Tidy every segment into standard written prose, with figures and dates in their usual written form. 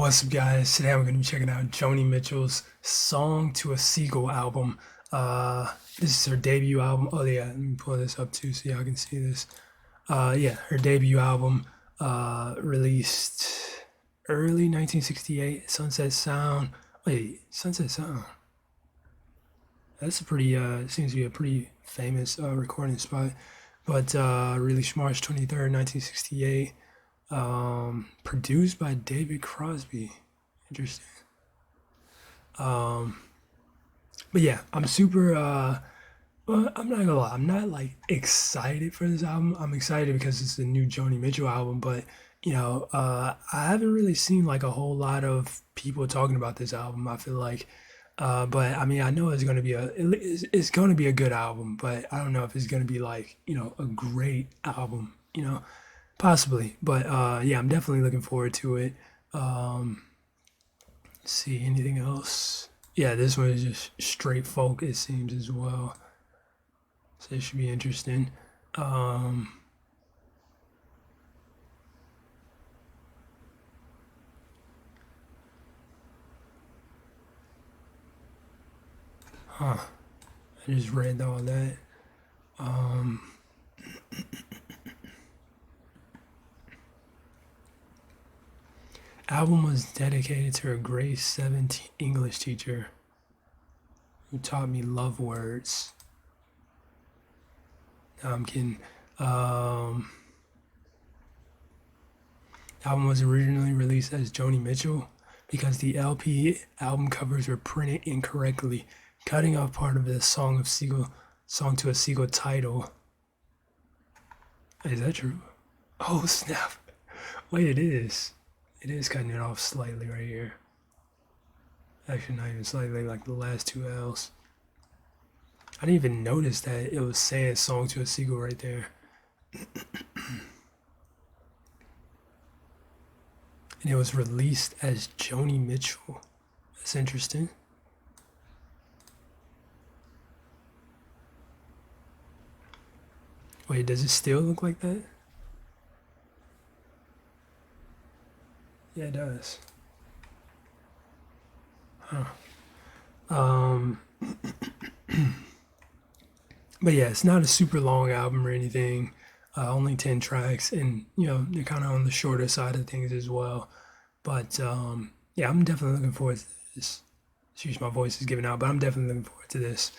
What's up, guys? Today I'm going to be checking out Joni Mitchell's Song to a Seagull album. This is her debut album. Oh yeah, let me pull this up too so y'all can see this. Yeah, her debut album, released early 1968. Sunset Sound. Wait, Sunset Sound. That's a pretty. Seems to be a pretty famous recording spot. But released March 23rd, 1968. Produced by David Crosby. Interesting. But yeah, I'm super. Well, I'm not gonna lie. I'm not like excited for this album. I'm excited because it's the new Joni Mitchell album. But I haven't really seen like a whole lot of people talking about this album. I feel like, but I mean, I know it's gonna be it's gonna be a good album. But I don't know if it's gonna be like a great album. Possibly, but yeah, I'm definitely looking forward to it. Let's see anything else. Yeah, this one is just straight folk, it seems as well. So it should be interesting. Huh. I just read all that. Album was dedicated to her grade 7 English teacher who taught me love words. No, I'm kidding. Album was originally released as Joni Mitchell because the LP album covers were printed incorrectly, cutting off part of the Song to a Seagull title. Is that true? Oh snap! Wait, it is. It is cutting it off slightly right here. Actually, not even slightly, like the last two L's. I didn't even notice that it was saying Song to a Seagull right there. And it was released as Joni Mitchell. That's interesting. Wait, does it still look like that? Yeah, it does. Huh. But yeah, it's not a super long album or anything. Only 10 tracks, and they're kind of on the shorter side of things as well. But yeah, I'm definitely looking forward to this. Excuse my voice is giving out, but I'm definitely looking forward to this.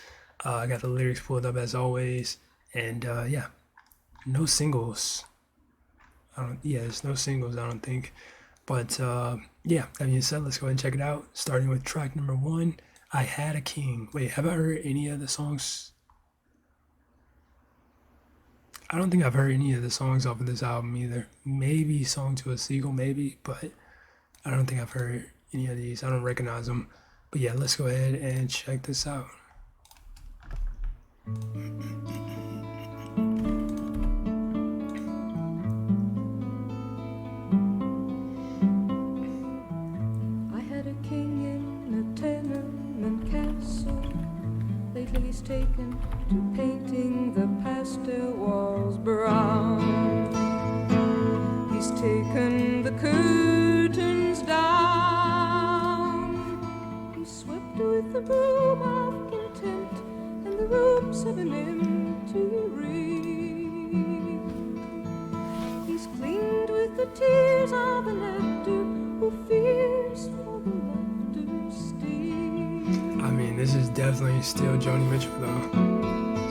I got the lyrics pulled up as always, and yeah, no singles. There's no singles, I don't think. But yeah, that being said, let's go ahead and check it out. Starting with track number 1, I Had a King. Wait, have I heard any of the songs? I don't think I've heard any of the songs off of this album either. Maybe Song to a Seagull, maybe, but I don't think I've heard any of these. I don't recognize them. But yeah, let's go ahead and check this out. He's taken to painting the pastel walls brown. He's taken the curtains down. He swept with the broom of contempt, and the room's of an empty ring. He's cleaned with the tears of an actor who fears for the laughter's sting. I mean, this is definitely still Joni Mitchell though.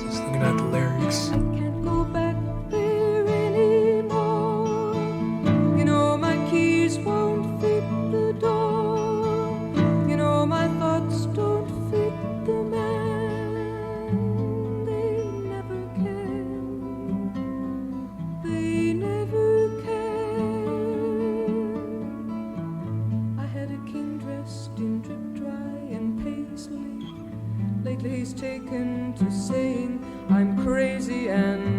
Just looking at the lyrics. I can't go back there anymore. You know my keys won't fit the door. You know my thoughts don't fit the man. They never can. They never can. I had a king dressed in drip dry and paisley. Lately he's taken to saying I'm crazy and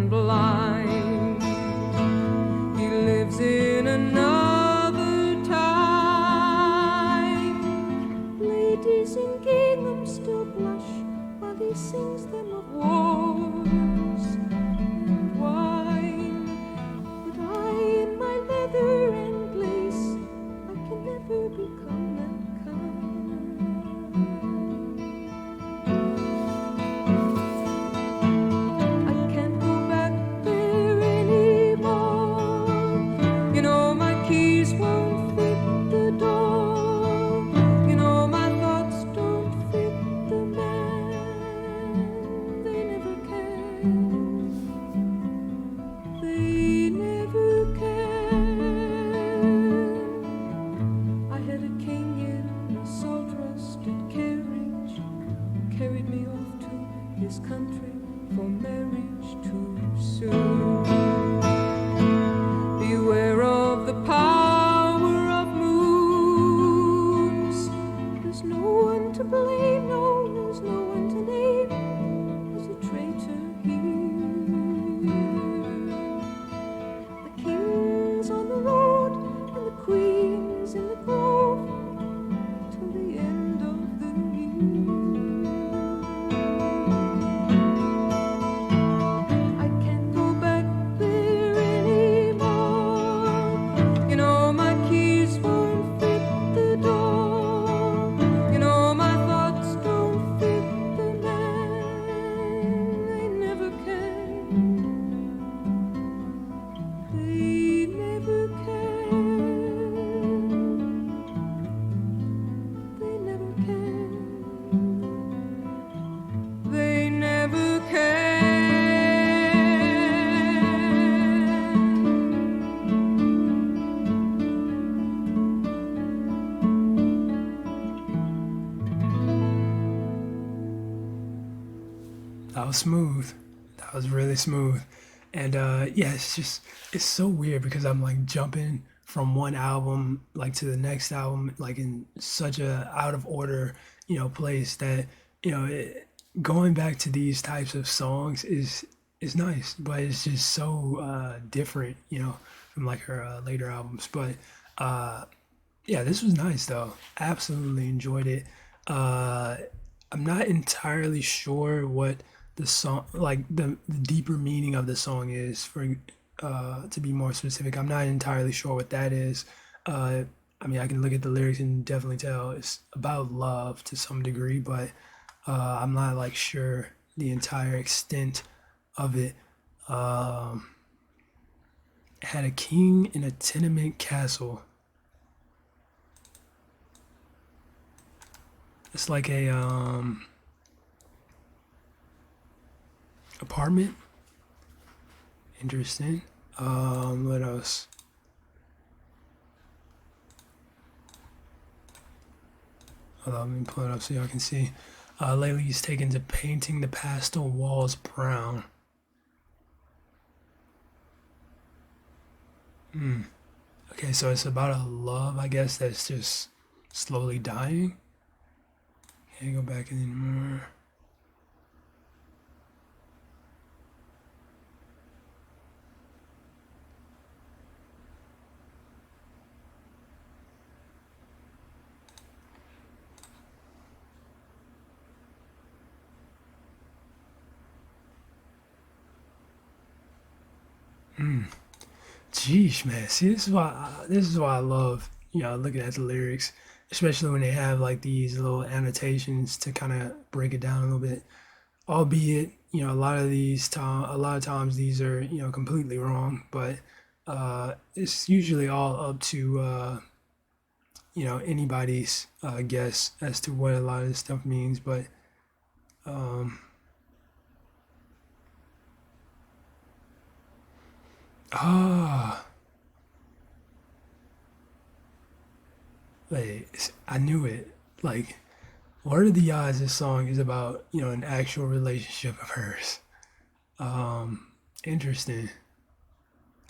was smooth. That was really smooth. And yeah, it's so weird because I'm like jumping from one album like to the next album like in such a out of order, place that, going back to these types of songs is nice, but it's just so different, from like her later albums. But uh yeah, this was nice though. Absolutely enjoyed it. Uh, I'm not entirely sure what the song, like the deeper meaning of the song is. For to be more specific, I'm not entirely sure what that is. Uh, I mean, I can look at the lyrics and definitely tell it's about love to some degree, but I'm not like sure the entire extent of it. Um, had a king in a tenement castle. It's like a apartment. Interesting. What else? Hold on, let me pull it up so y'all can see. Lately, he's taken to painting the pastel walls brown. Okay, so it's about a love, I guess, that's just slowly dying. Can't go back anymore. Jeez, man. See, this is why I love looking at the lyrics, especially when they have like these little annotations to kind of break it down a little bit. Albeit, a lot of times these are completely wrong, but it's usually all up to anybody's guess as to what a lot of this stuff means. But um, ah, wait, I knew it. Like, what are the odds this song is about an actual relationship of hers? Um, Interesting.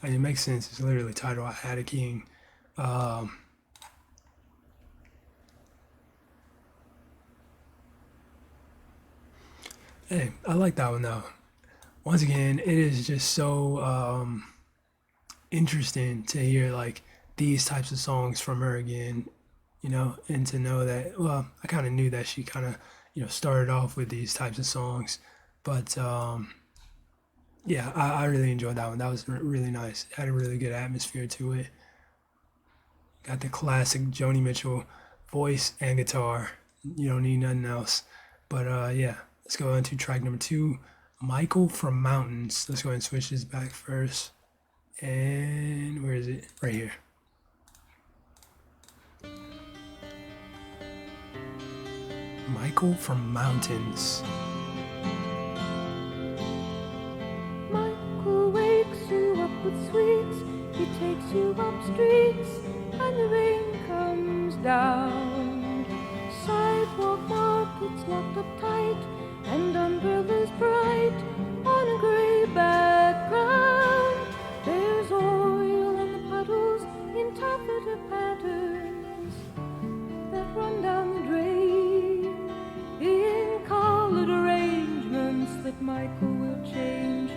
I mean, it makes sense. It's literally titled "I Had a King." Um, hey, I like that one though. Once again, it is just so interesting to hear like these types of songs from her again, and to know that, well, I kind of knew that she kind of, started off with these types of songs, but yeah, I really enjoyed that one. That was really nice. It had a really good atmosphere to it. Got the classic Joni Mitchell voice and guitar. You don't need nothing else. But yeah, let's go on to track number two, Michael from Mountains. Let's go ahead and switch this back first. And where is it? Right here. Michael from Mountains. Michael wakes you up with sweets. He takes you up streets, and the rain comes down. Sidewalk markets locked up tight, and umbrellas bright on a gray background. There's oil on the puddles in taffeta patterns that run down the drain, in colored arrangements that Michael will change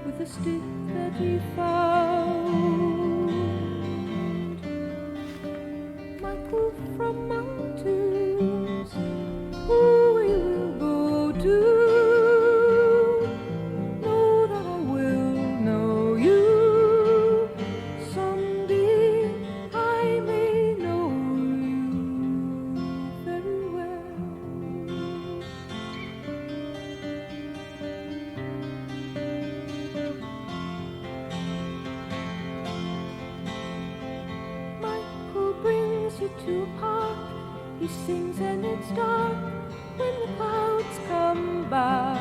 with a stick that he found. Michael from mountains, who we will go to. Know that I will know you. Someday I may know you very well. Michael brings you to a park. He sings and it's dark when the clouds come by.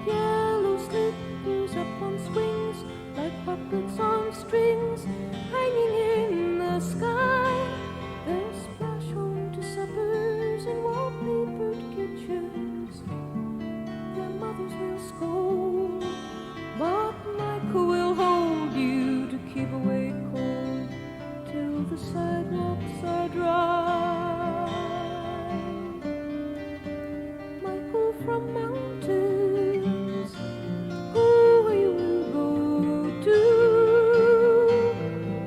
Yellow slippers up on swings, like puppets on strings, hanging in the sky. They'll splash home to suppers in wallpapered kitchens. Their mothers to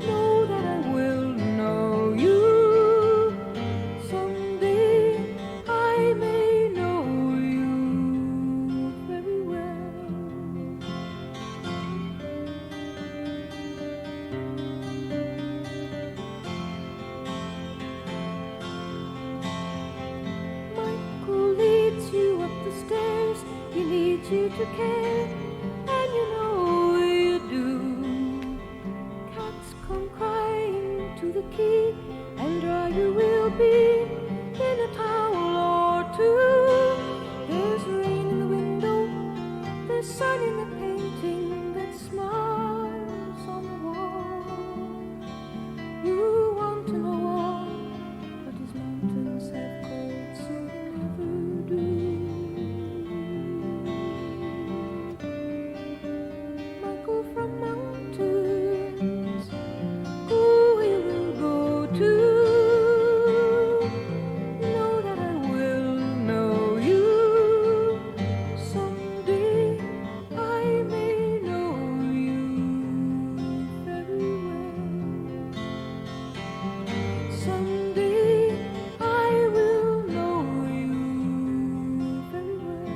know that I will know you. Someday I may know you very well. Michael leads you up the stairs. He needs you to care, and you know you do. Cats come crying to the key, and dry you will be in a towel or two. There's rain in the window, there's sun in the painting that smiles on the wall. You want to know why, but his mountains have cold, so they never do. Michael from mountains, who he will go to. Know that I will know you. Someday I may know you very well. Someday I will know you very well.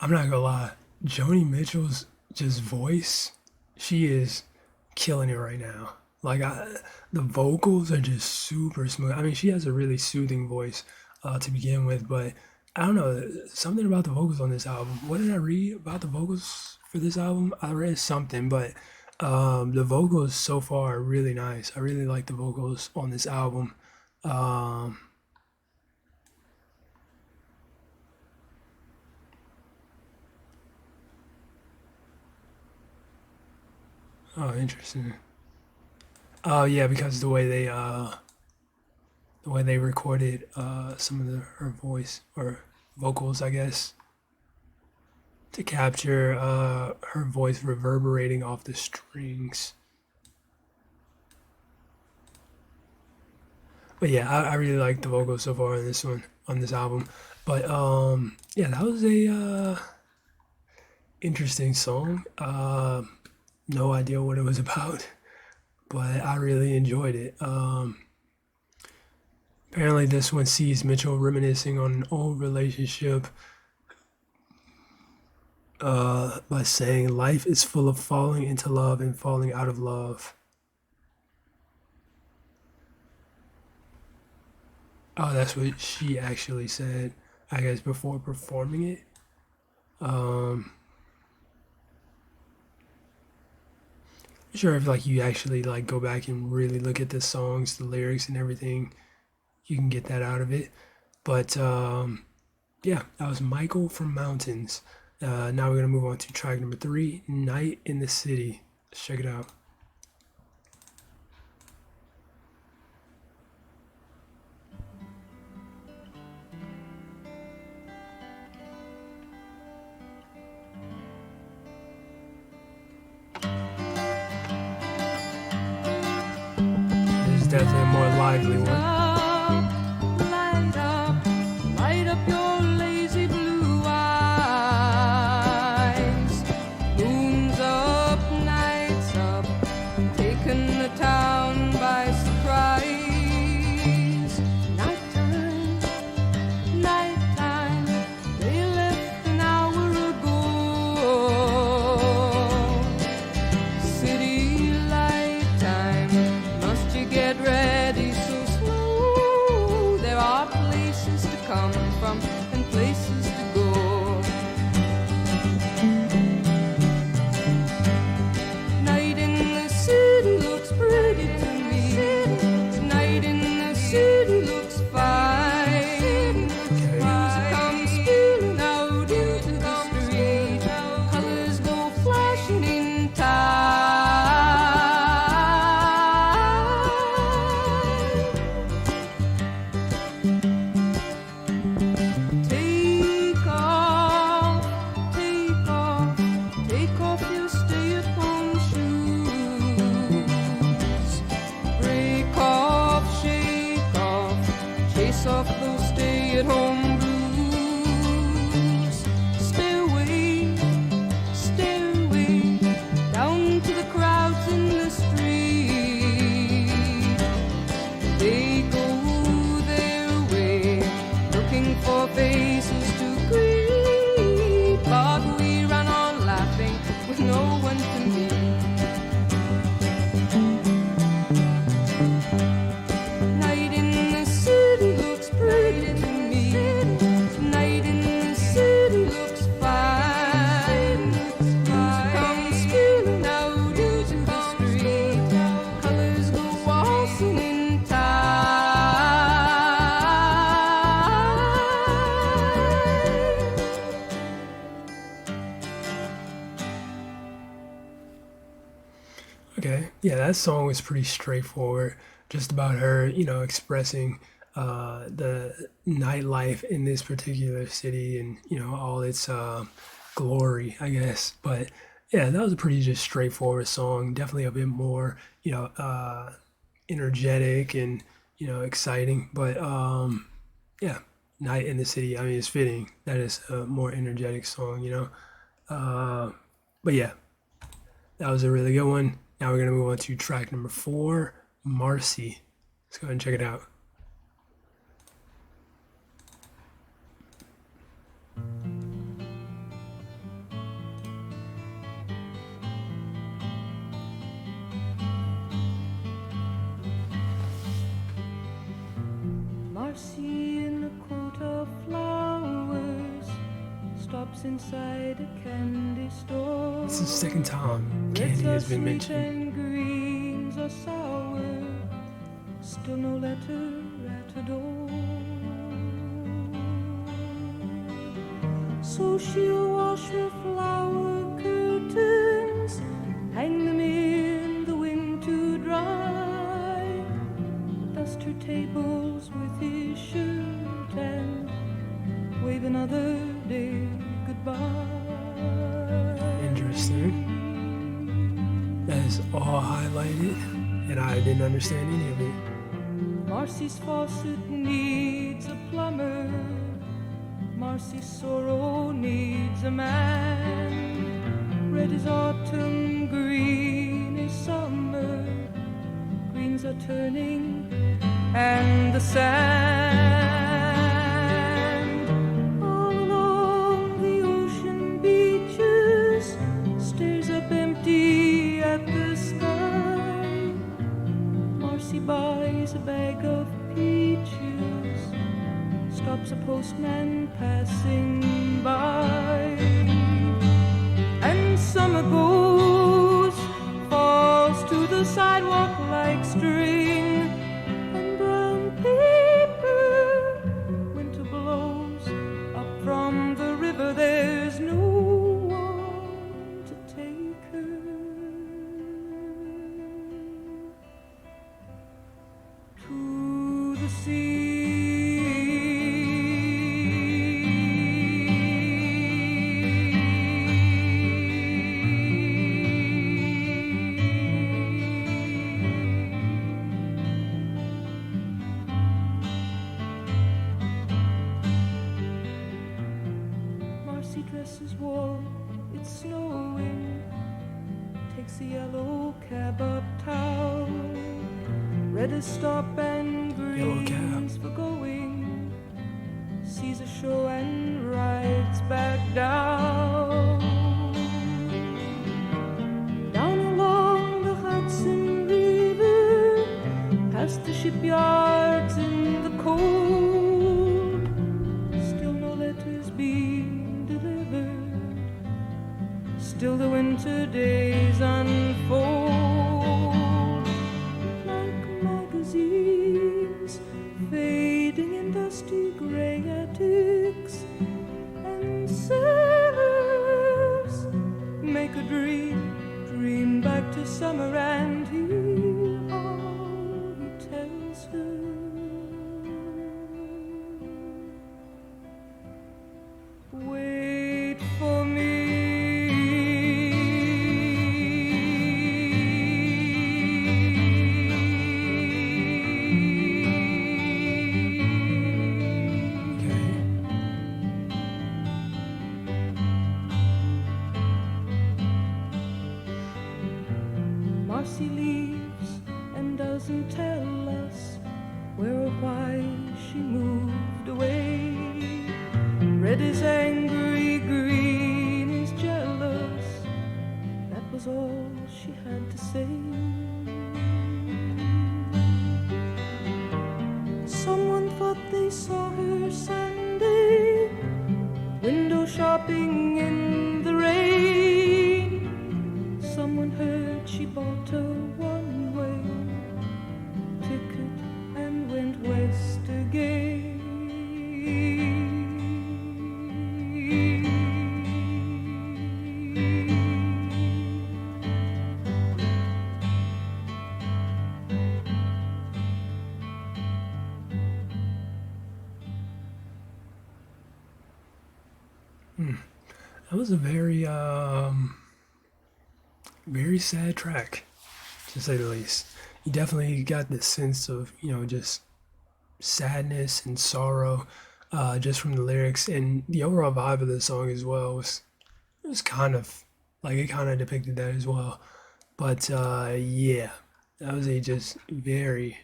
I'm not gonna lie, Joni Mitchell's just voice, she is killing it right now. Like the vocals are just super smooth. I mean, she has a really soothing voice to begin with, but I don't know something about the vocals on this album. What did I read about the vocals for this album? I read something, but the vocals so far are really nice. I really like the vocals on this album. Um, oh, interesting. Oh yeah, because the way they recorded some of her voice or vocals, I guess, to capture her voice reverberating off the strings. But yeah, I really like the vocals so far on this one on this album. But yeah, that was a interesting song. No idea what it was about, but I really enjoyed it. Apparently, this one sees Mitchell reminiscing on an old relationship by saying, "Life is full of falling into love and falling out of love." Oh, that's what she actually said, I guess, before performing it. Um, sure if like you actually like go back and really look at the songs, the lyrics, and everything, you can get that out of it. But yeah, that was Michael from Mountains. Now we're gonna move on to track number three, Night in the City. Let's check it out. This is definitely a more lively one. Light up your lazy blue eyes. Moon's up, night's up, taking the town by surprise. Nighttime, nighttime, they left an hour ago. City light time, must you get ready so slow? at home blues. Stairway, down to the crowds in the street. They go their way, looking for faces to greet. But we run on laughing with no one to meet. Night in the city looks pretty to me. Night in the city looks fine. Come spilling out into the street. Colors go waltzing in Okay, yeah, that song was pretty straightforward, just about her, expressing the nightlife in this particular city and all its glory, I guess. But yeah, that was a pretty just straightforward song. Definitely a bit more, energetic and exciting. But yeah, Night in the City. I mean, it's fitting that is a more energetic song. But yeah, that was a really good one. Now we're gonna move on to track number 4, Marcy. Let's go ahead and check it out. Marcy in a coat of flowers stops inside a candy store. This is the second time candy has been mentioned. And greens are sour. Still no letter at her door. So she'll wash her flower curtains, hang them in the wind to dry, dust her tables with his shirt, and wave another day goodbye. Interesting. That is all highlighted, and I didn't understand any of it. Marcy's faucet needs a plumber. Marcy's sorrow needs a man. Red is autumn, green is summer. Greens are turning, and the sand all along the ocean beaches stares up empty at the sky. Marcy buys a bag of peaches, stops a postman passing by, and summer goes, falls to the sidewalk like string, and brown paper. Winter blows up from the river, there's no one to take her to the sea. Marcy dress is warm, it's snowing, takes a yellow cab uptown. Red is stop and Yellow cab. green's for going, sees a show and rides back down. Down along the Hudson River, past the shipyards in the cold. Still no letters being delivered, still the winter days unfold like magazines fading in dusty gray attics, and sailors make a dream back to summer, and hear all he tells her. Wait for me. Okay. Marcy leaves and doesn't tell us where or why she moved away. Red is angry, green is jealous. That was all she had to say. Someone thought they saw her Sunday, window shopping in the rain. Someone heard she bought a one-way ticket and went west again. That was a very sad track, to say the least. You definitely got this sense of, just sadness and sorrow, just from the lyrics, and the overall vibe of the song as well was kind of like it kind of depicted that as well. But yeah, that was a just very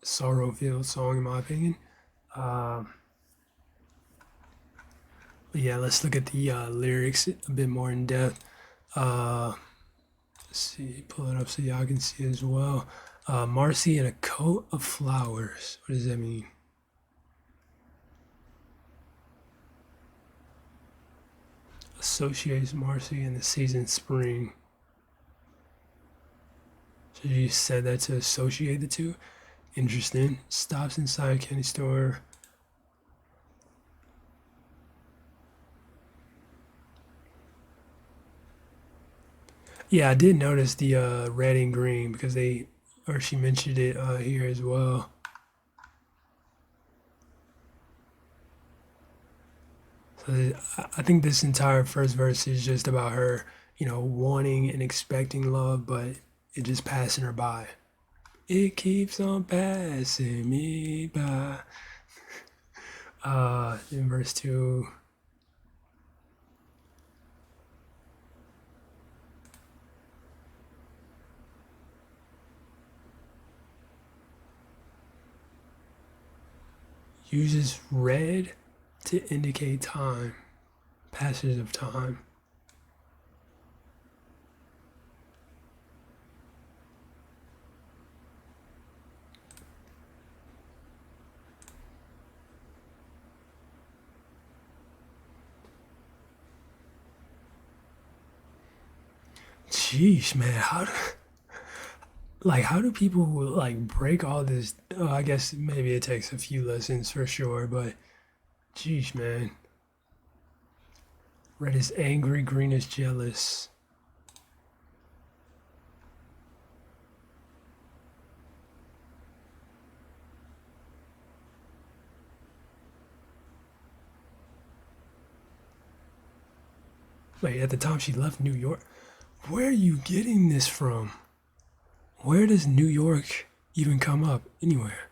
sorrow-filled song in my opinion. But yeah, let's look at the lyrics a bit more in depth. Let's see, pull it up so y'all can see as well. Marcy in a coat of flowers. What does that mean? Associates Marcy in the season spring. So you said that to associate the two? Interesting. Stops inside a candy store. Yeah, I did notice the red and green because she mentioned it here as well. So I think this entire first verse is just about her, wanting and expecting love, but it just passing her by. It keeps on passing me by. In verse 2. Uses red to indicate time, passage of time. Jeez, man, how do people break all this? I guess maybe it takes a few lessons for sure, but jeez, man. Red is angry, green is jealous. Wait, at the time she left New York. Where are you getting this from? Where does New York even come up anywhere?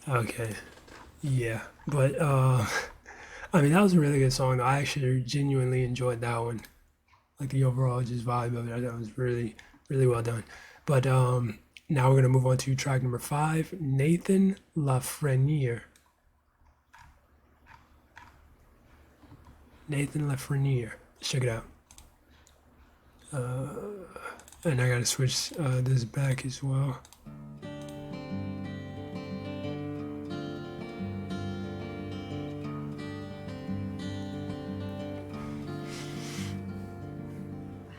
Okay. Yeah. But I mean that was a really good song though. I actually genuinely enjoyed that one. Like the overall just vibe of it. That was really, really well done. But now we're gonna move on to track number 5, Nathan Lafreniere. Nathan Lafreniere. Let's check it out. And I gotta switch this back as well.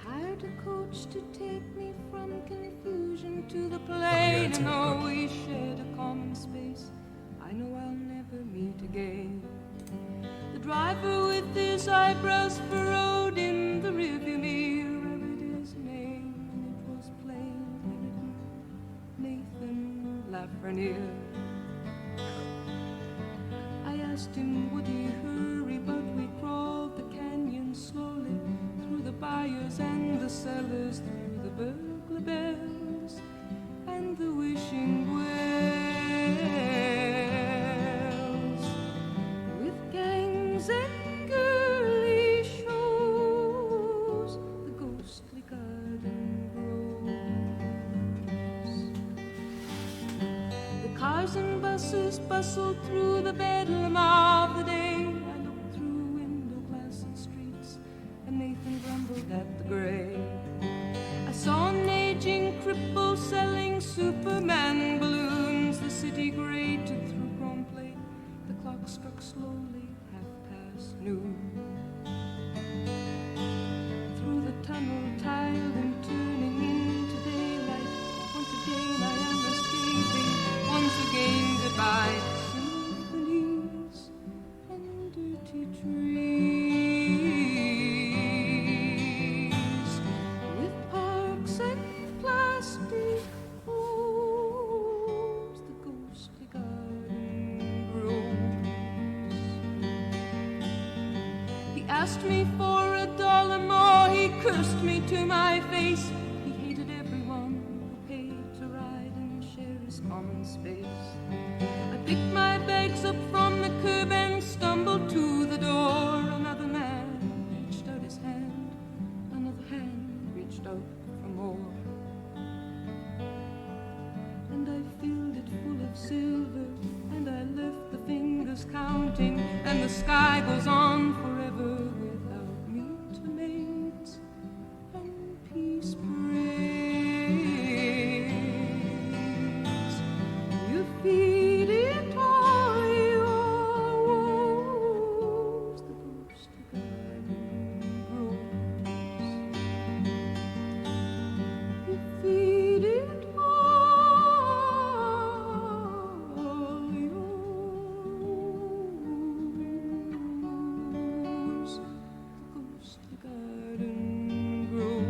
Hired a coach to take me from confusion to the plain, and though we shared a common space, I know I'll never meet again. The driver with his eyebrows furrowed in the rearview mirror read his name, and it was plainly written, Nathan Lafreniere. I asked him would he hurry, but we crawled the canyon slowly through the buyers and the sellers, through the burglar bells and the wishing wells. With Cars and buses bustle through the bedlam of the day. I looked through window glass at streets, and Nathan grumbled at the gray. I saw an aging cripple selling Superman balloons. The city grated through chrome plate. The clock struck slowly, noon. Through the tunnel tiled and turning into daylight, once again I am escaping, once again goodbye to symphonies and dirty trees, with parks and plastic homes, the ghostly garden grows. He asked me for $1 more, he cursed me to my face. He hated everyone who paid to ride and share his common space. I picked my bags up from the curb and stumbled to the door. Another man reached out his hand, another hand reached out for more. And I filled it full of silver, and I left the fingers counting, and the sky goes on forever without me to mate and peace praise. You feed it all your woes, the ghostly garden grows. You feed it all your woes, the ghostly garden grows.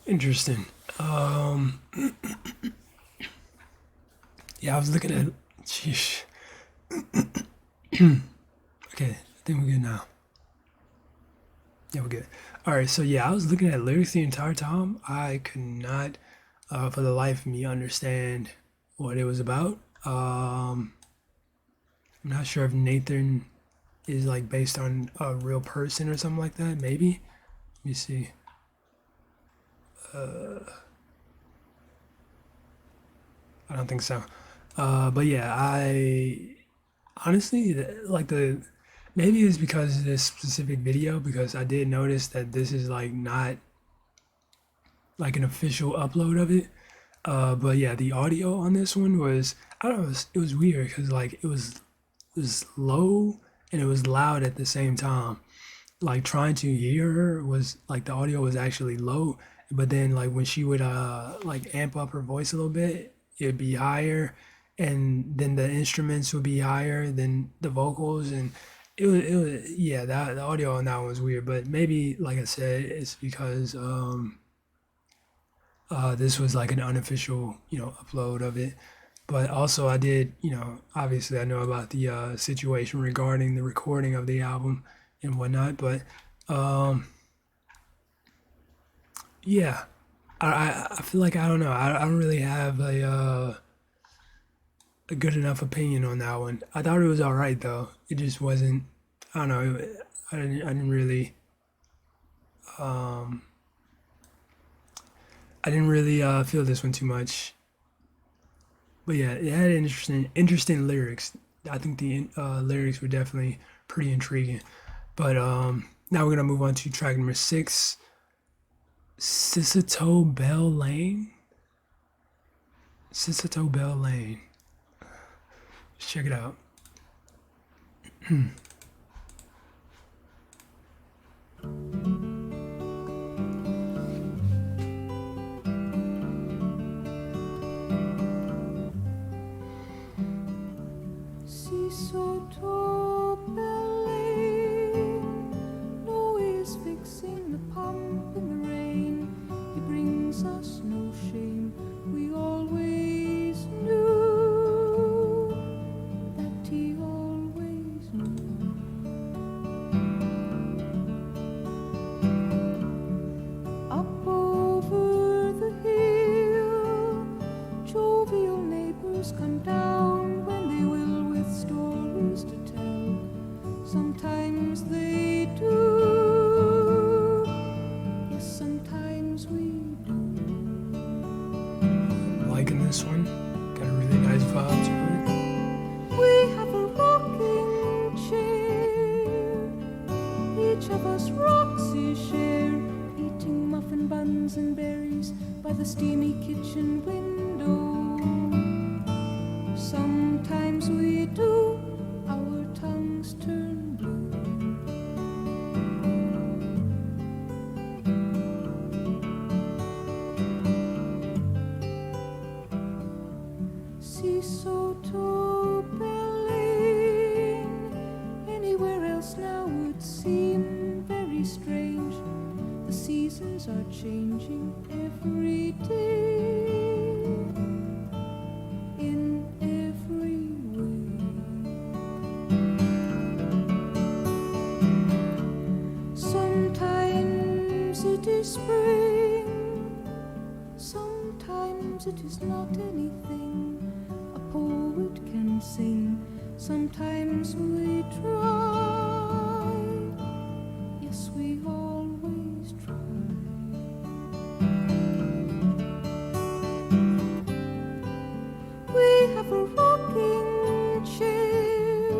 Interesting. Yeah, I was looking at. Sheesh. Okay, I think we're good now. Yeah, we're good. All right, so yeah, I was looking at lyrics the entire time. I could not, for the life of me, understand what it was about. I'm not sure if Nathan is like based on a real person or something like that. Maybe. Let me see. I don't think so. But yeah, I honestly like the maybe it's because of this specific video because I did notice that this is like not like an official upload of it. But yeah, the audio on this one was I don't know it was weird because like it was low and it was loud at the same time. Like trying to hear her was like the audio was actually low, but then like when she would like amp up her voice a little bit, it'd be higher, and then the instruments would be higher than the vocals, and it was yeah that the audio on that one was weird, but maybe like I said, it's because this was like an unofficial upload of it. But also, I did, obviously, I know about the situation regarding the recording of the album and whatnot. But yeah, I feel like I don't know. I don't really have a good enough opinion on that one. I thought it was all right though. It just wasn't. I don't know. I didn't really. Um, I didn't really feel this one too much. But yeah, it had interesting lyrics. I think the lyrics were definitely pretty intriguing. But now we're gonna move on to track number 6, Sissato Bell Lane. Sissato Bell Lane. Let's check it out. Sotto Belly, Louis fixing the pump in the rain. He brings us no shame. We always knew that he always knew. Up over the hill, jovial neighbor stories to tell. Sometimes they do. Yes, sometimes we do. I'm liking this one. Got a really nice vibe to it. We have a rocking chair. Each of us rocks his share, eating muffin buns and berries by the steamy kitchen window. Sometimes we do, our tongues turn blue. See Soto Belling, anywhere else now would seem very strange. The seasons are changing every day, in every way. Sometimes it is spring, sometimes it is not anything a poet can sing. Sometimes we try, yes, we always try. We have a rocking chair.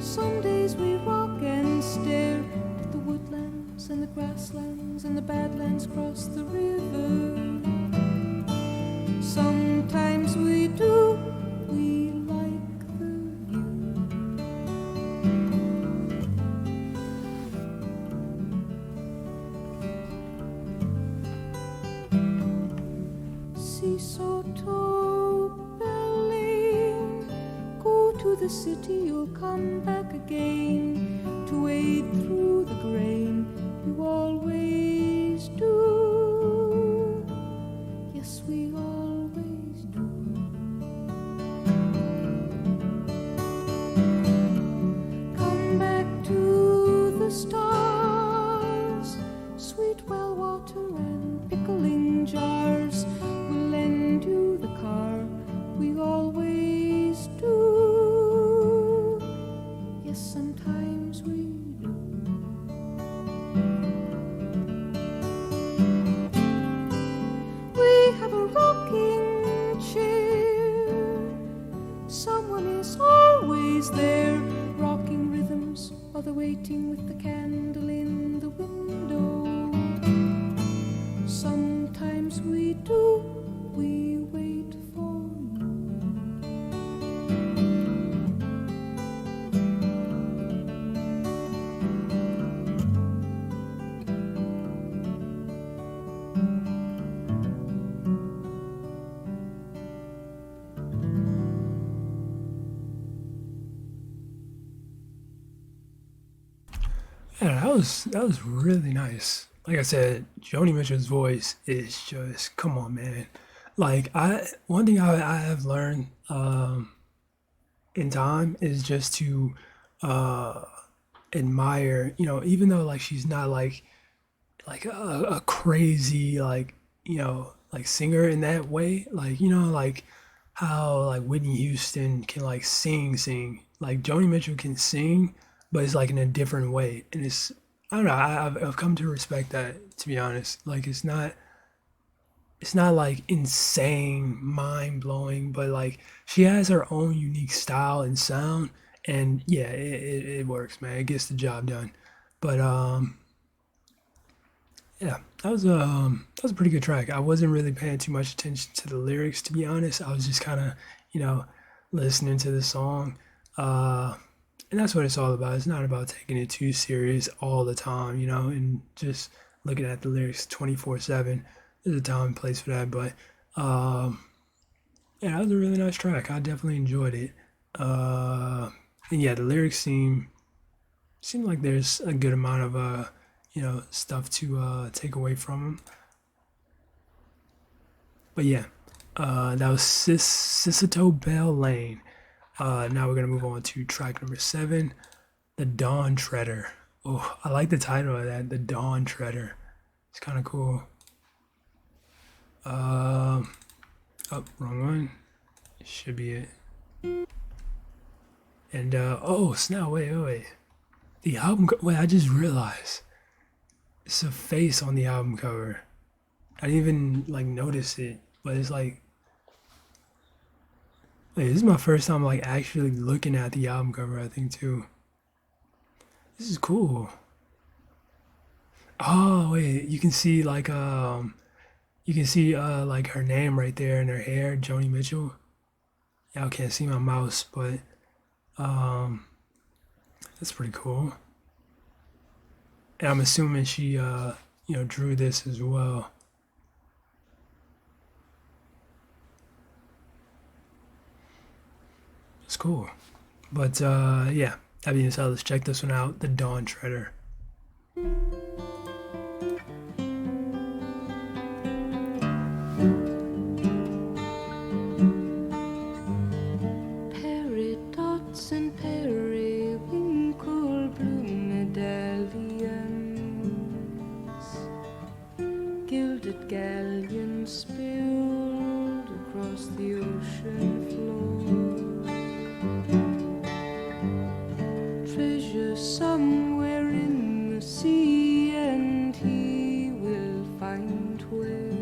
Some days we rock and stare at the woodlands and the grasslands and the badlands across the river. Sometimes we do, we like the view. See Soto Belling, go to the city, you'll come back again to wade through the grain. You always do. Yes, we always do. Come back to the stars, sweet well water and pickling jars. We'll lend you the car, we always do. Yes, sometimes we do. We have a rocking chair. Someone is always there, rocking rhythms while they're waiting with the candle in the window. Sometimes we do, we wait for you. Yeah, that was really nice. Like I said, Joni Mitchell's voice is just come on, man. Like I one thing I have learned in time is just to uh admire, even though like she's not like a crazy like singer in that way, like like how like Whitney Houston can like sing, like Joni Mitchell can sing, but it's like in a different way, and it's I don't know, I've come to respect that, to be honest. Like it's not like insane, mind blowing, but like she has her own unique style and sound, and yeah, it works, man. It gets the job done. But yeah, that was a pretty good track. I wasn't really paying too much attention to the lyrics, to be honest. I was just kind of, you know, listening to the song. Uh, and that's what it's all about. It's not about taking it too serious all the time, and just looking at the lyrics 24/7. There's a time and place for that, but um, yeah, that was a really nice track. I definitely enjoyed it. Uh, and yeah, the lyrics seem like there's a good amount of stuff to take away from them. But yeah, that was Sisato Bell Lane. Now we're gonna move on to track number 7, The Dawn Treader. Oh, I like the title of that, The Dawn Treader. It's kind of cool. Oh, wrong one. Should be it. And oh snap! Wait. The wait, I just realized it's a face on the album cover. I didn't even like notice it, but it's like, wait, this is my first time like actually looking at the album cover. I think too. This is cool. Oh wait, you can see like her name right there in her hair, Joni Mitchell. Y'all can't see my mouse, but um, that's pretty cool. And I'm assuming she drew this as well. It's cool. But yeah, that being said, let's check this one out. The Dawn Treader. Peridots and periwinkle blue medallions, gilded galleons spilled across the ocean floor. Treasure somewhere in the sea, and he will find where.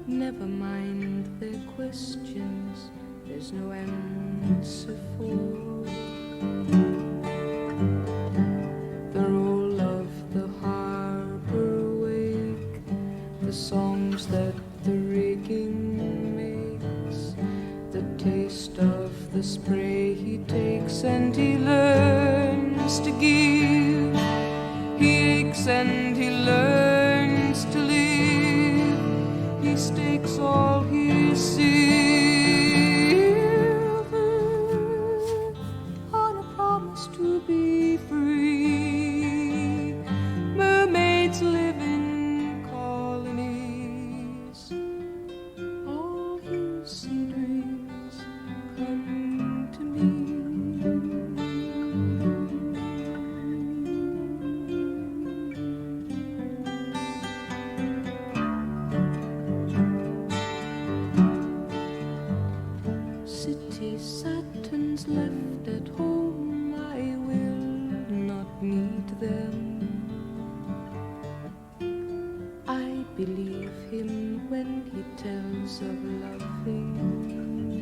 Never mind their questions, there's no answer for. The roll of the harbor wake, the songs that the rigging makes, the taste of the spray he takes, and he learns to give. He aches and he learns to live. He stakes all his silver on a promise to be free. Mermaids live in colonies. All his sea dreams come to me. City Saturns left at home, I will not need them. I believe him when he tells of loving me.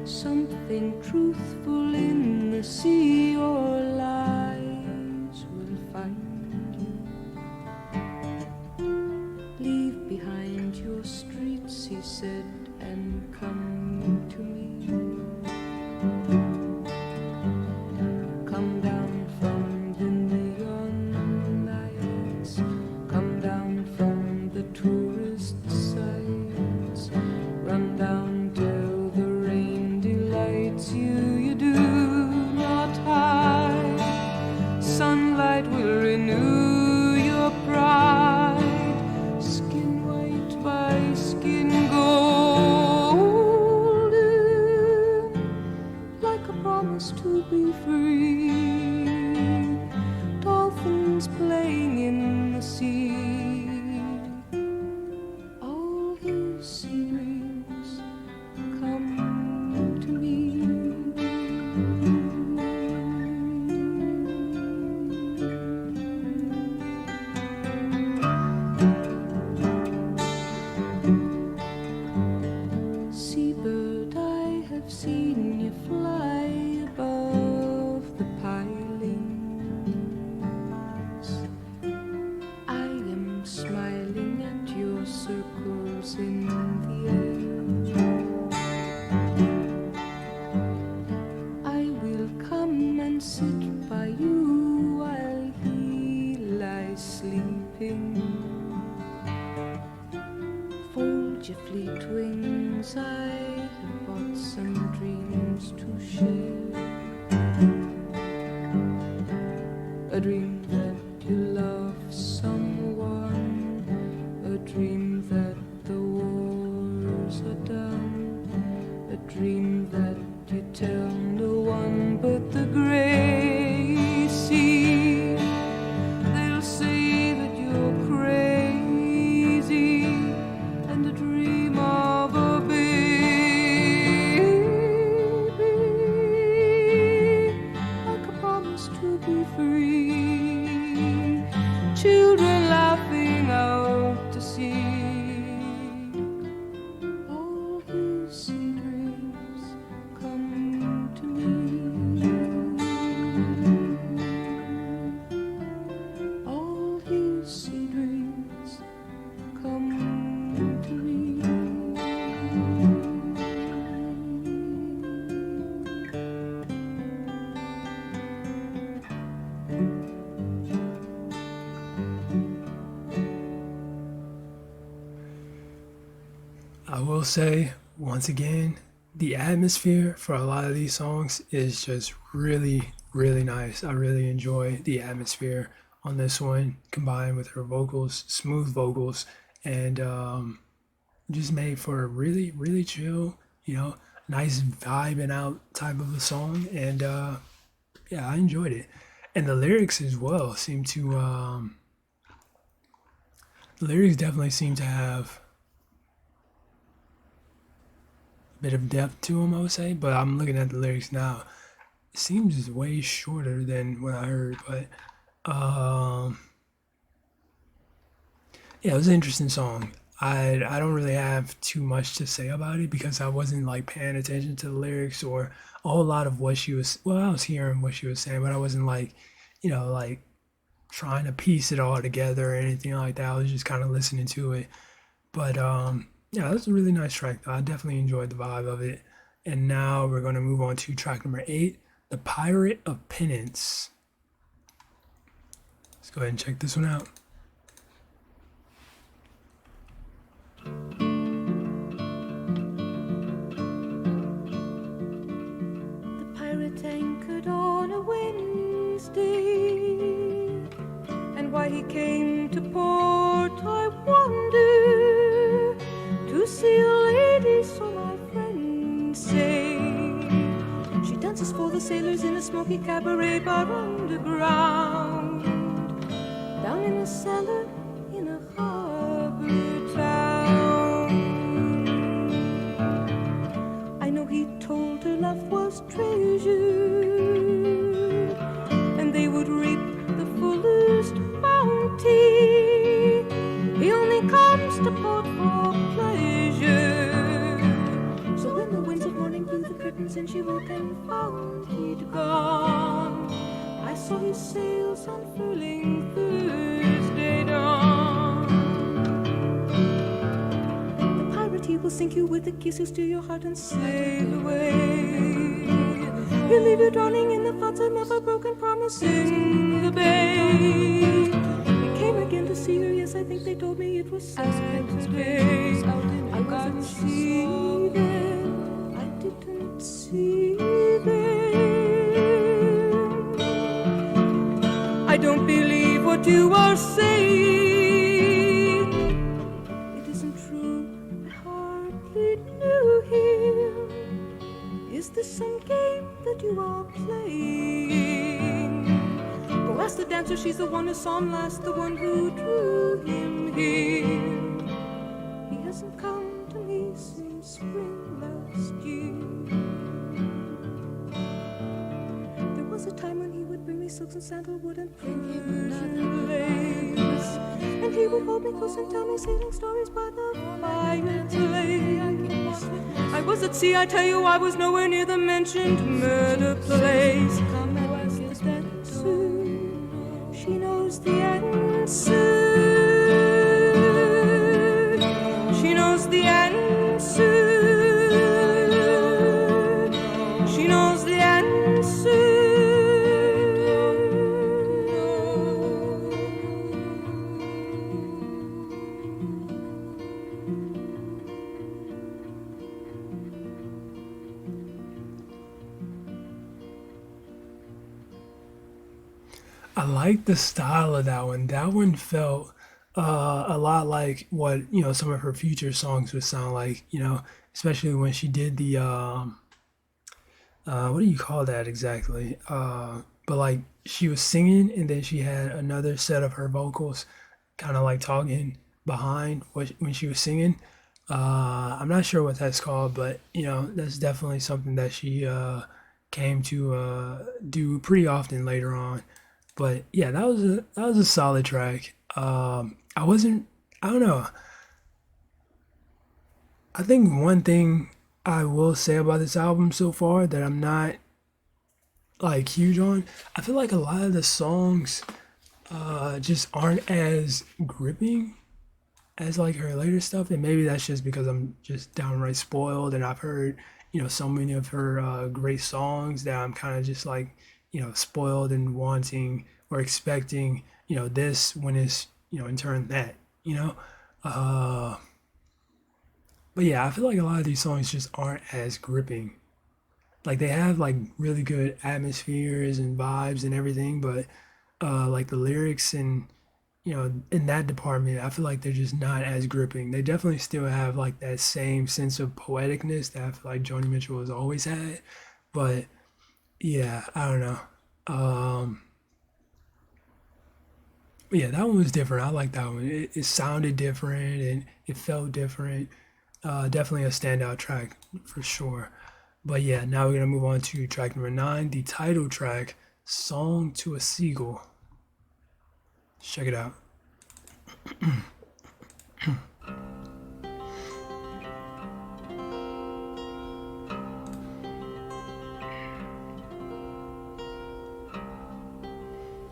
Something truthful in the sea or lies will find you. Leave behind your streets, he said, and come to me. Come down from the neon lights, come down from the tourist sites, run down till the rain delights you. You do not hide. Sunlight will renew your pride. Skin white by skin golden, like a promise to be free. Dolphins playing in the sea. All his sea dreams come to me. Seabird, I have seen you fly above the pilings. I am smiling at your circles in the air. I will come and sit by you while he lies sleeping. Fold your fleet wings, I have bought some dreams to share. A dream that you love someone, a dream that the wars are done, a dream that you tell no one but the gray sea. They'll say that you're crazy, and a dream of a baby say once again, the atmosphere for a lot of these songs is just really, really nice. I really enjoy the atmosphere on this one, combined with her vocals, smooth vocals, and just made for a really, really chill, nice vibing out type of a song. And yeah, I enjoyed it. And the lyrics as well seem to, the lyrics definitely seem to have a bit of depth to them, I would say. But I'm looking at the lyrics now. It seems way shorter than what I heard, but yeah, it was an interesting song. I don't really have too much to say about it because I wasn't like paying attention to the lyrics or a whole lot of what she was. Well, I was hearing what she was saying, but I wasn't like, like trying to piece it all together or anything like that. I was just kind of listening to it. But yeah, it was a really nice track though. I definitely enjoyed the vibe of it. And now we're gonna move on to track number 8, "The Pirate of Penance." Let's go ahead and check this one out. The pirate anchored on a Wednesday, and why he came to port I wonder. To see a lady, so my friends say. She dances for the sailors in a smoky cabaret bar underground, down in a cellar in a harbor town. I know he told her love was treasure, and they would reap the fullest bounty. He only comes to port for pleasure. So when the winds of morning blew the curtains and she woke and found he'd gone, I saw his sails unfurling Thursday dawn. The pirate, he will sink you with a kiss, he'll steal your heart and sail away. He'll leave you drowning in the thoughts of a broken promise in the bay. He came again to see her, yes, I think they told me it was Saturday. I wasn't see them, I didn't see them. I don't believe what you are saying. It isn't true, I hardly knew him. Is this some game that you are playing? Go ask the dancer, she's the one who saw him last, the one who drew him here. He hasn't come to me since spring last year. There was a time when he would bring me silks and sandalwood and Persian lace, and he would hold me close and tell me sailing stories by the fireplace. I was at sea, I tell you, I was nowhere near the mentioned murder place. Come and ask the dancer, she knows the answer. She knows the answer. She knows the answer. I like the style of that one. That one felt a lot like what some of her future songs would sound like. Especially when she did the what do you call that exactly? But like she was singing and then she had another set of her vocals, kind of like talking behind when she was singing. I'm not sure what that's called, but that's definitely something that she came to do pretty often later on. But yeah, that was a solid track. I wasn't. I don't know. I think one thing I will say about this album so far that I'm not like huge on. I feel like a lot of the songs just aren't as gripping as like her later stuff, and maybe that's just because I'm just downright spoiled and I've heard so many of her great songs that I'm kind of just like spoiled and wanting or expecting this when it's in turn that. Uh, But yeah, I feel like a lot of these songs just aren't as gripping. Like they have like really good atmospheres and vibes and everything, but like the lyrics and in that department, I feel like they're just not as gripping. They definitely still have like that same sense of poeticness that I feel like Joni Mitchell has always had. But yeah, I don't know. Um, yeah, that one was different. I like that one. It sounded different and it felt different. Definitely a standout track for sure. But yeah, now we're gonna move on to track number 9, the title track, "Song to a Seagull." Check it out.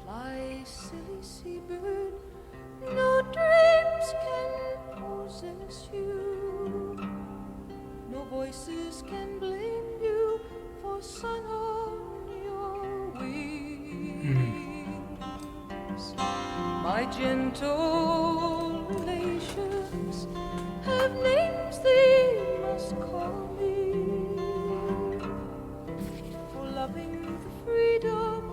Fly, silly seabird, no dreams can possess you. No voices can blame you for sun on your wings. My gentle relations have names they must call me for loving the freedom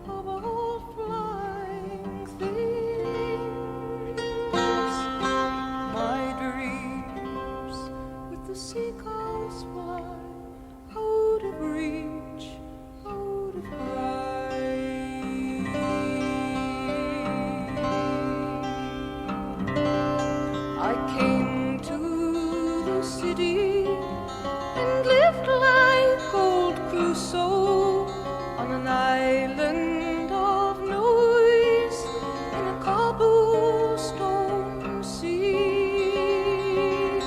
of all flying things. My dreams with the seagulls fly out of reach, out of I came to the city and lived like old Crusoe on an island of noise in a cobblestone sea.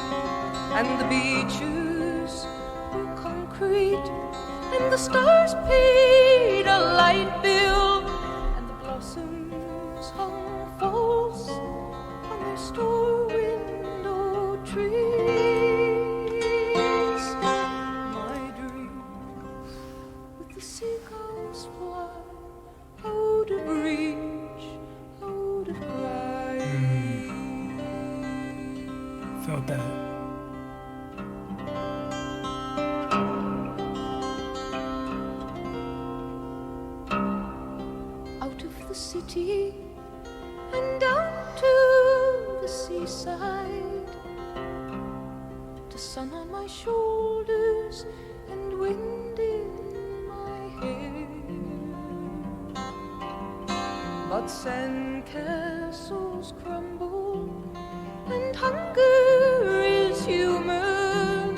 And the beaches were concrete and the stars paid a light bill and the blossoms hung false on their store window trees. My dreams with the seagulls fly out of reach, out of sight. Felt that. Out of the city and down to the seaside, the sun on my shoulders and wind in my hair. But sandcastles crumble and hunger is human,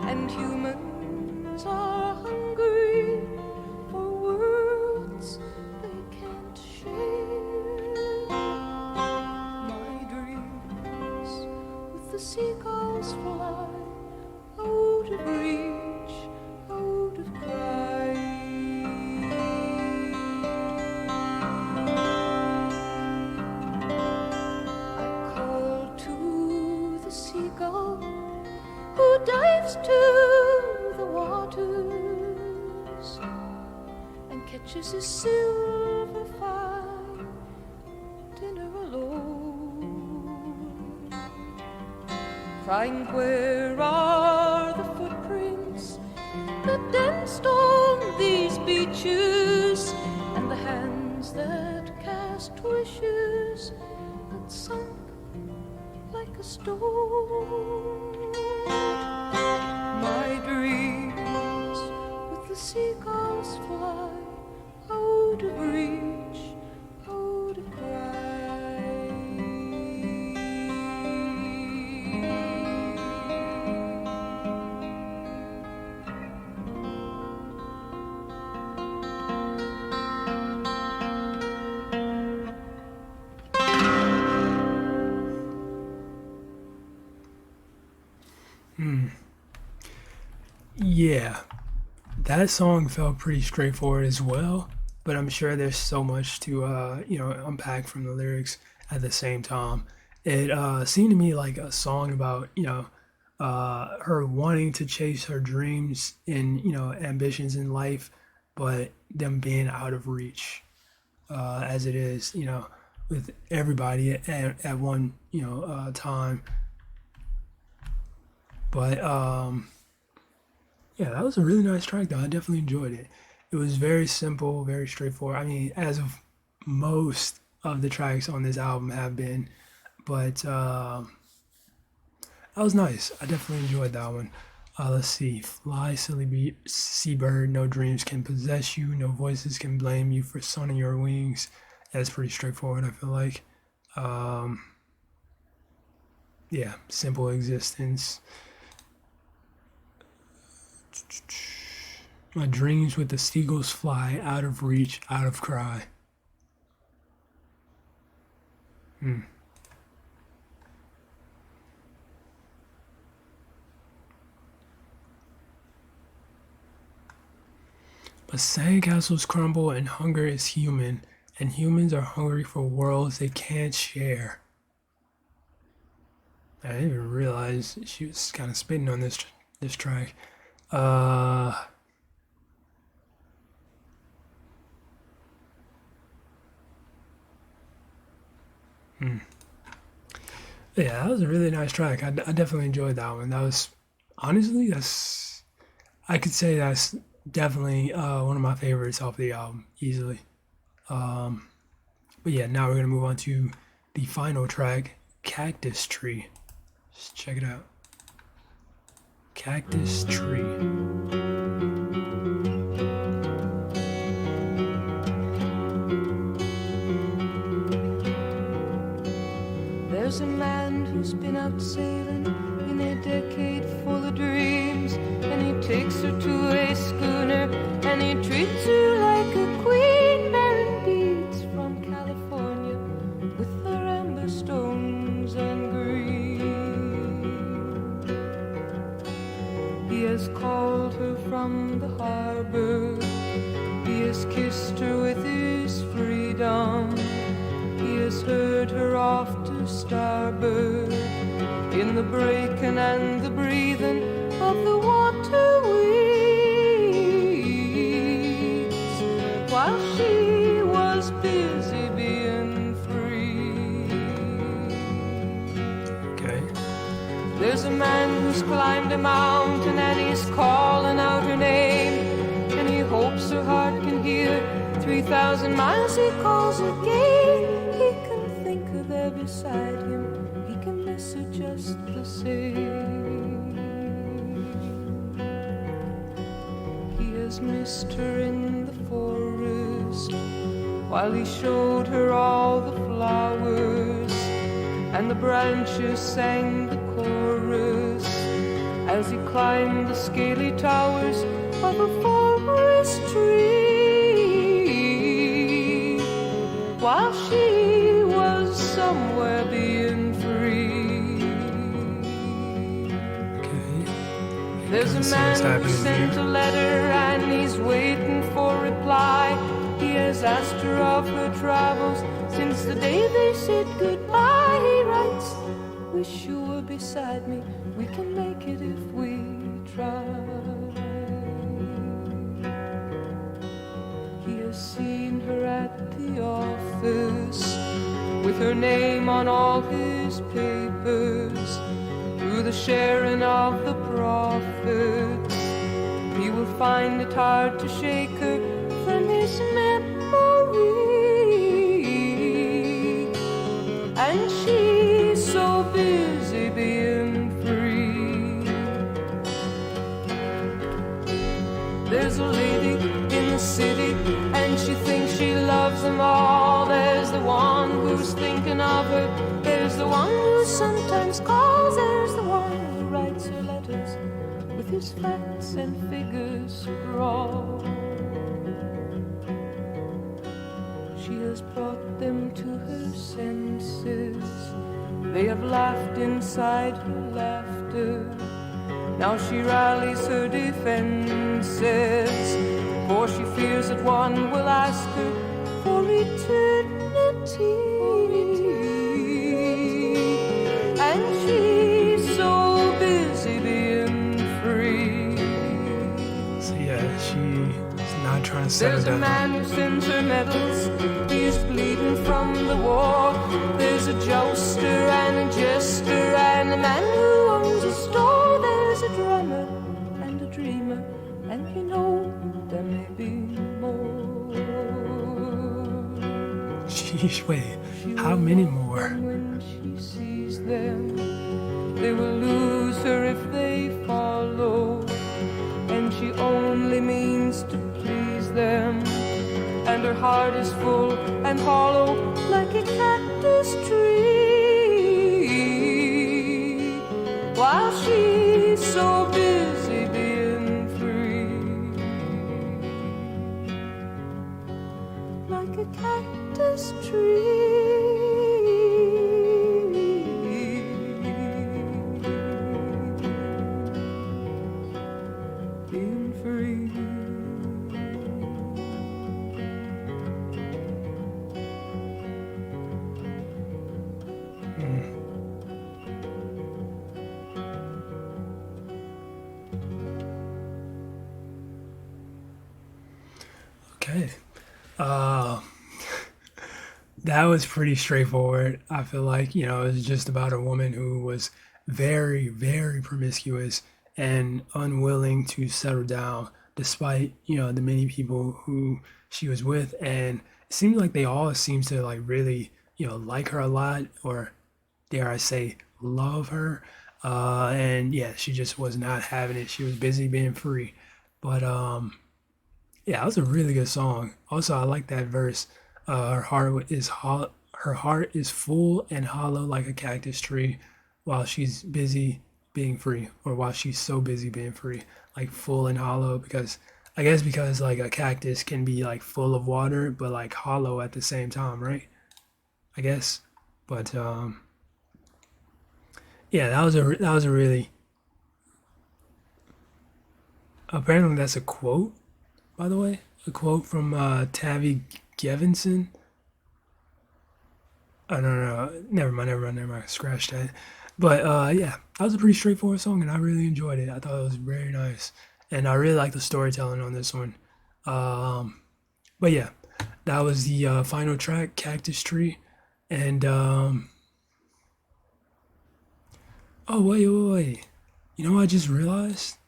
and humans are hungry for worlds they can't share. My dreams with the seagulls fly out of reach, out of I call to the seagull who dives to the waters and catches his silver fine dinner alone, crying, where are the footprints that danced on these beaches, and the hands that cast wishes that sunk like a stone. My dreams with the seagulls fly out of reach, out of Yeah, that song felt pretty straightforward as well, but I'm sure there's so much to unpack from the lyrics at the same time. It seemed to me like a song about her wanting to chase her dreams and ambitions in life, but them being out of reach, as it is with everybody at one time. But yeah, that was a really nice track though. I definitely enjoyed it. It was very simple, very straightforward. I mean, as of most of the tracks on this album have been, but that was nice. I definitely enjoyed that one. Let's see. Fly, silly seabird. No dreams can possess you. No voices can blame you for sun in your wings. That's pretty straightforward, I feel like. Yeah, simple existence. My dreams with the seagulls fly, out of reach, out of cry. But sandcastles crumble and hunger is human, and humans are hungry for worlds they can't share. I didn't even realize she was kind of spitting on this track. Yeah, that was a really nice track. I definitely enjoyed that one. That was honestly, I could say that's definitely one of my favorites off the album, easily. But yeah, now we're gonna move on to the final track, Cactus Tree. Just check it out. Cactus Tree. There's a man who's been out sailing in a decade full of dreams, and he takes her to a schooner, and he treats her like a queen, bearing beads from California with their amber stones and green. He has called her from the harbor, he has kissed her with his freedom, he has heard her off to starboard in the breaking and the breathing of the water weeds, while she was busy being free. Okay. There's a man who's climbed a mountain and he's calling out her name, and he hopes her heart can hear. 3,000 miles he calls again. He can think her there beside him, he can miss her just the same. He has missed her in the forest while he showed her all the flowers, and the branches sang the chorus as he climbed the scaly towers of a forest tree, while she was somewhere being free. Okay. There's a man who sent a letter and he's waiting for reply. He has asked her of her travels since the day they said goodbye. He writes, wish you were beside me, we can make it if we try. He has seen her at the office with her name on all his papers. Through the sharing of the profits, he will find it hard to shake her from his memory. And she's so busy being free. There's a lady in the city and she thinks she loves them all. There's the one who's thinking of her, there's the one who sometimes calls, there's the one who writes her letters with his facts and figures scrawled. She has brought them to her senses, they have laughed inside her laughter. Now she rallies her defenses, for she fears that one will ask her for eternity. And she's so busy being free. So yeah, she's not trying to settle There's a down. man who sends her medals, he's bleeding from the war. There's a jouster and a jester and a man who owns a store. There's dreamer, and you know there may be more. Sheesh, wait, She how will many love more? them when she sees them. They will lose her if they follow, and she only means to please them. And her heart is full and hollow like a cactus tree, while she's so busy being free. Like a cactus tree, being free. Okay. Uh, that was pretty straightforward. I feel like, it was just about a woman who was very, very promiscuous and unwilling to settle down despite, the many people who she was with. And it seemed like they all seemed to like really, like her a lot, or dare I say, love her. And yeah, she just was not having it. She was busy being free. But yeah, that was a really good song. Also, I like that verse. Her heart is full and hollow like a cactus tree, while she's busy being free, or while she's so busy being free, like full and hollow. Because I guess because like a cactus can be like full of water, but like hollow at the same time, right? I guess. But yeah, that was a really, apparently that's a quote, by the way, a quote from Tavi Gevinson. I don't know. Never mind. Scratch that. But yeah, that was a pretty straightforward song, and I really enjoyed it. I thought it was very nice, and I really like the storytelling on this one. Um, but yeah, that was the final track, Cactus Tree, and oh wait. You know what I just realized?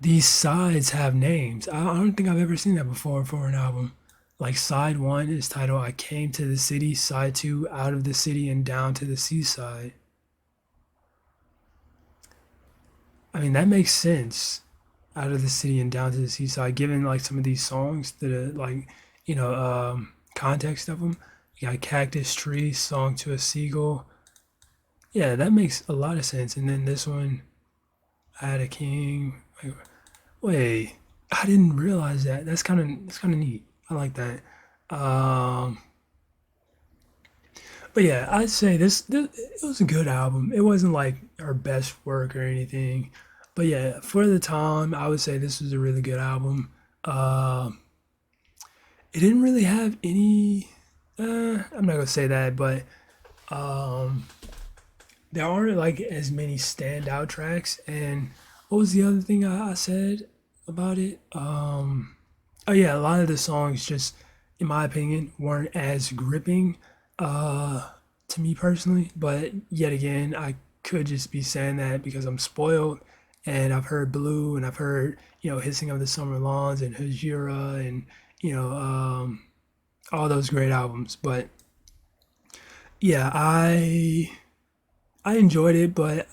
These sides have names. I don't think I've ever seen that before for an album. Like side one is titled I Came to the City, side two, Out of the City and Down to the Seaside. I mean, that makes sense. Out of the city and down to the seaside, given like some of these songs, the like, context of them. You got Cactus Tree, Song to a Seagull. Yeah, that makes a lot of sense. And then this one, I Had a King. Like, wait, I didn't realize that. That's kind of neat. I like that. Um, but yeah, I'd say this it was a good album. It wasn't like her best work or anything, but yeah, for the time, I would say this was a really good album. It didn't really have any. I'm not gonna say that, but um, there aren't like as many standout tracks. And what was the other thing I said about it? Oh yeah, a lot of the songs just, in my opinion, weren't as gripping to me personally. But yet again, I could just be saying that because I'm spoiled, and I've heard Blue, and I've heard Hissing of the Summer Lawns and Hajira, and you know all those great albums. But yeah, I enjoyed it, but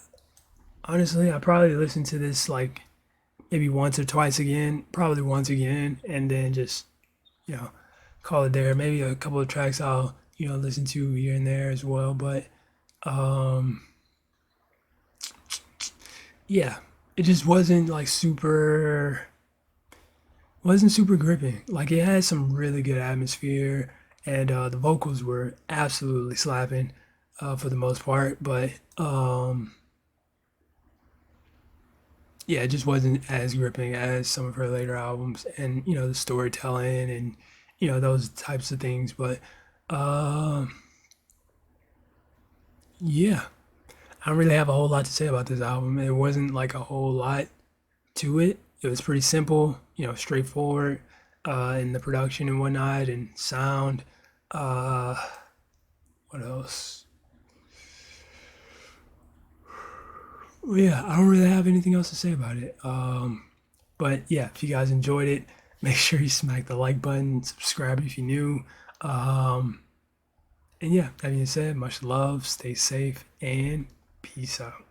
honestly, I probably listened to this like maybe once or twice again, probably once again, and then just you know call it there. Maybe a couple of tracks I'll listen to here and there as well. But um, yeah, it just wasn't super gripping. Like it had some really good atmosphere, and the vocals were absolutely slapping for the most part. But yeah, it just wasn't as gripping as some of her later albums, and the storytelling and those types of things. But um yeah, I don't really have a whole lot to say about this album. It wasn't like a whole lot to it. It was pretty simple, straightforward in the production and whatnot and sound. Uh, what else? Well, yeah, I don't really have anything else to say about it. But yeah, if you guys enjoyed it, make sure you smack the like button, subscribe if you're new. Um, and yeah, that being said, much love, stay safe, and peace out.